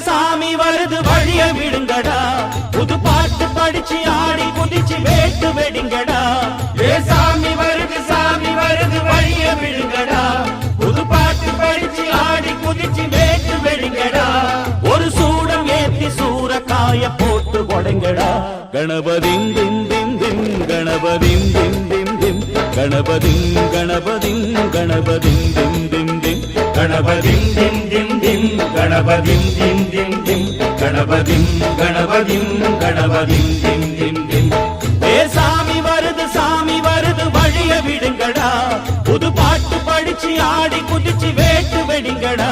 சாமி வருது வழிய விடுங்கடா புது பாட்டு படிச்சு ஆடி குதிச்சு வேட்டு வெடிங்கடா ஏ சாமி வருது வழிய விடுங்கடா புது பாட்டு படிச்சு ஆடி குதிச்சு வேட்டு வெடிங்கடா ஒரு சூடம் ஏத்தி சூரக்காய போட்டு கொடைங்கடா கணபதிம் திம் திம் திம் கணபதிம் திம் திம் திம் கணபதிம் கணபதிம் கணபதிம் திம் திம் திம் கணபதிம் திம் திம் திம் கணபதிம் திம் திம் திம் கணபதிம் கணபதிம் கணபதிம் திம் திம் திம் ஏ சாமி வருது வழிய விடுங்கடா புது பாட்டு படிச்சு ஆடி குதிச்சு வேட்டு வெடிங்கடா